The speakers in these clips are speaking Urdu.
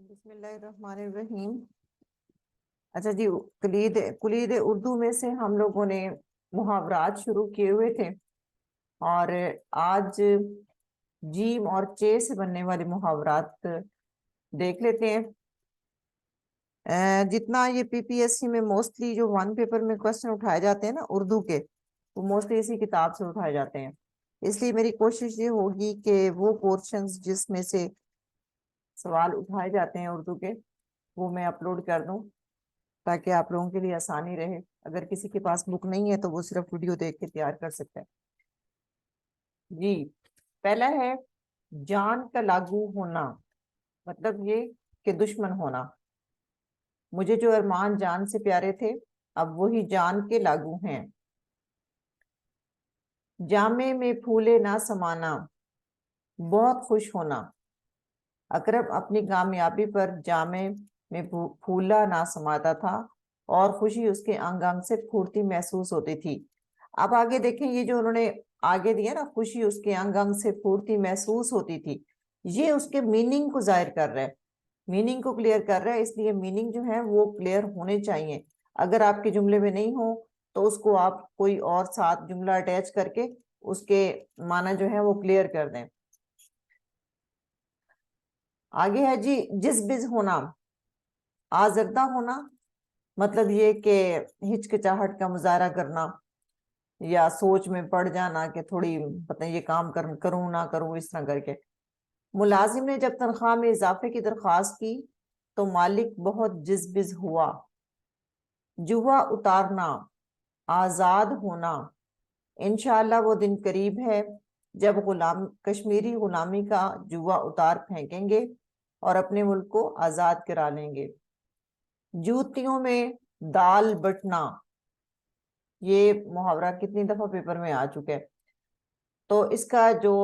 بسم اللہ الرحمن الرحیم۔ اچھا جی، کلید اردو میں سے ہم لوگوں نے محاورات شروع کیے ہوئے تھے، اور آج جیم اور چے سے بننے والے محاورات دیکھ لیتے ہیں۔ جتنا یہ پی پی ایس سی میں موسٹلی جو ون پیپر میں کوشچن اٹھائے جاتے ہیں نا اردو کے، وہ موسٹلی اسی کتاب سے اٹھائے جاتے ہیں۔ اس لیے میری کوشش یہ ہوگی کہ وہ پورشنز جس میں سے سوال اٹھائے جاتے ہیں اردو کے، وہ میں اپلوڈ کر دوں تاکہ آپ لوگوں کے لیے آسانی رہے۔ اگر کسی کے پاس بک نہیں ہے تو وہ صرف ویڈیو دیکھ کے تیار کر سکتا ہے۔ جی، پہلا ہے جان کا لاگو ہونا، مطلب یہ کہ دشمن ہونا۔ مجھے جو ارمان جان سے پیارے تھے اب وہی جان کے لاگو ہیں۔ جامے میں پھولے نہ سمانا، بہت خوش ہونا۔ اکرم اپنی کامیابی پر جامے میں پھولا نہ سماتا تھا اور خوشی اس کے انگ انگ سے پھوٹتی محسوس ہوتی تھی۔ اب آگے دیکھیں، یہ جو انہوں نے آگے دیا نا، خوشی اس کے انگ انگ سے پھوٹتی محسوس ہوتی تھی، یہ اس کے میننگ کو ظاہر کر رہا ہے، میننگ کو کلیئر کر رہا ہے۔ اس لیے میننگ جو ہے وہ کلیئر ہونے چاہیے۔ اگر آپ کے جملے میں نہیں ہو تو اس کو آپ کوئی اور ساتھ جملہ اٹیچ کر کے اس کے معنی جو ہے وہ کلیئر کر دیں۔ آگے ہے جی جذبز ہونا، آزردہ ہونا، مطلب یہ کہ ہچکچاہٹ کا مظاہرہ کرنا یا سوچ میں پڑ جانا کہ تھوڑی پتہ یہ کام کروں نہ کروں، اس طرح کر کے۔ ملازم نے جب تنخواہ میں اضافے کی درخواست کی تو مالک بہت جذبز ہوا۔ جوا اتارنا، آزاد ہونا، انشاءاللہ وہ دن قریب ہے جب کشمیری غلامی کا جوا اتار پھینکیں گے اور اپنے ملک کو آزاد کرا لیں گے۔ جوتیوں میں دال بٹنا، یہ محاورہ کتنی دفعہ پیپر میں آ چکا ہے، تو اس کا جو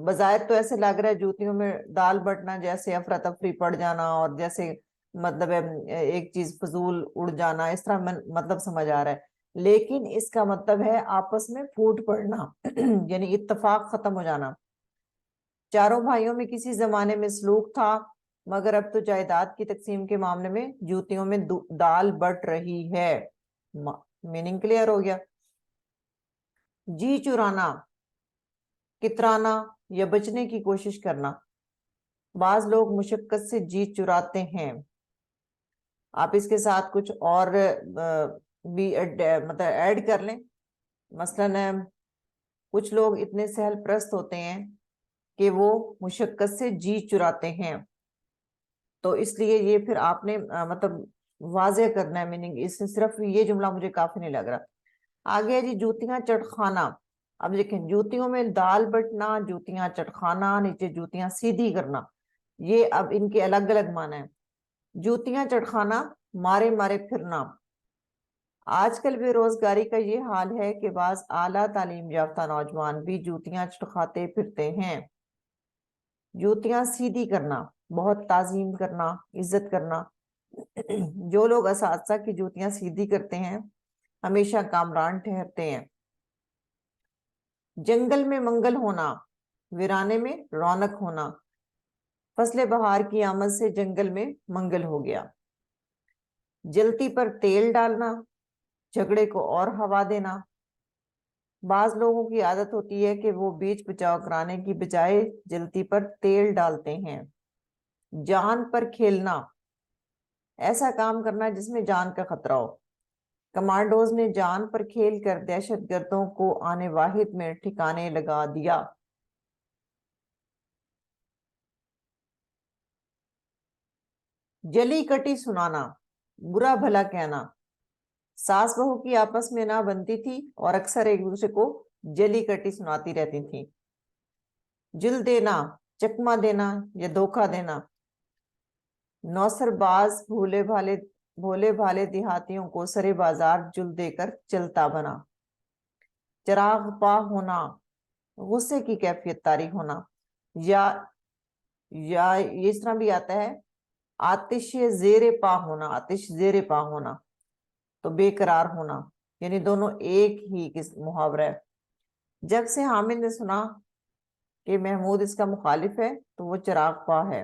بظاہر تو ایسے لگ رہا ہے جوتیوں میں دال بٹنا جیسے افراتفری پڑ جانا، اور جیسے مطلب ایک چیز فضول اڑ جانا، اس طرح مطلب سمجھ آ رہا ہے، لیکن اس کا مطلب ہے آپس میں پھوٹ پڑنا یعنی اتفاق ختم ہو جانا۔ چاروں بھائیوں میں کسی زمانے میں سلوک تھا، مگر اب تو جائیداد کی تقسیم کے معاملے میں جوتیوں میں دال بٹ رہی ہے۔ میننگ کلیئر ہو گیا۔ جی چرانا، کترانا یا بچنے کی کوشش کرنا۔ بعض لوگ مشقت سے جی چراتے ہیں۔ آپ اس کے ساتھ کچھ اور بھی مطلب ایڈ کر لیں، مثلا کچھ لوگ اتنے سہل پرست ہوتے ہیں کہ وہ مشقت سے جی چراتے ہیں، تو اس لیے یہ پھر آپ نے مطلب واضح کرنا ہے میننگ۔ اس سے صرف یہ جملہ مجھے کافی نہیں لگ رہا۔ آگے جی جوتیاں چٹخانا، اب دیکھیں جوتیوں میں دال بٹنا، جوتیاں چٹخانا، نیچے جوتیاں سیدھی کرنا، یہ اب ان کے الگ الگ معنی ہیں۔ جوتیاں چٹخانا، مارے مارے پھرنا۔ آج کل بے روزگاری کا یہ حال ہے کہ بعض اعلیٰ تعلیم یافتہ نوجوان بھی جوتیاں چٹخاتے پھرتے ہیں۔ جوتیاں سیدھی کرنا، بہت تعظیم کرنا، عزت کرنا۔ جو لوگ اساتذہ کی جوتیاں سیدھی کرتے ہیں ہمیشہ کامران ٹھہرتے ہیں۔ جنگل میں منگل ہونا، ویرانے میں رونق ہونا۔ فصل بہار کی آمد سے جنگل میں منگل ہو گیا۔ جلتی پر تیل ڈالنا، جھگڑے کو اور ہوا دینا۔ بعض لوگوں کی عادت ہوتی ہے کہ وہ بیچ بچاؤ کرانے کی بجائے جلتی پر تیل ڈالتے ہیں۔ جان پر کھیلنا، ایسا کام کرنا جس میں جان کا خطرہ ہو۔ کمانڈوز نے جان پر کھیل کر دہشت گردوں کو آنے واحد میں ٹھکانے لگا دیا۔ جلی کٹی سنانا، برا بھلا کہنا۔ ساس بہو کی آپس میں نہ بنتی تھی اور اکثر ایک دوسرے کو جلی کٹی سناتی رہتی تھی۔ جل دینا، چکما دینا یا دھوکہ دینا۔ نوسر باز بھولے بھالے دیہاتیوں کو سرے بازار جل دے کر چلتا بنا۔ چراغ پا ہونا، غصے کی کیفیت طاری ہونا، یا اس طرح بھی آتا ہے آتش زیر پا ہونا، آتش زیر پا ہونا تو بے قرار ہونا، یعنی دونوں ایک ہی محاورہ ہے۔ جب سے حامد نے سنا کہ محمود اس کا مخالف ہے تو وہ چراغ پا ہے۔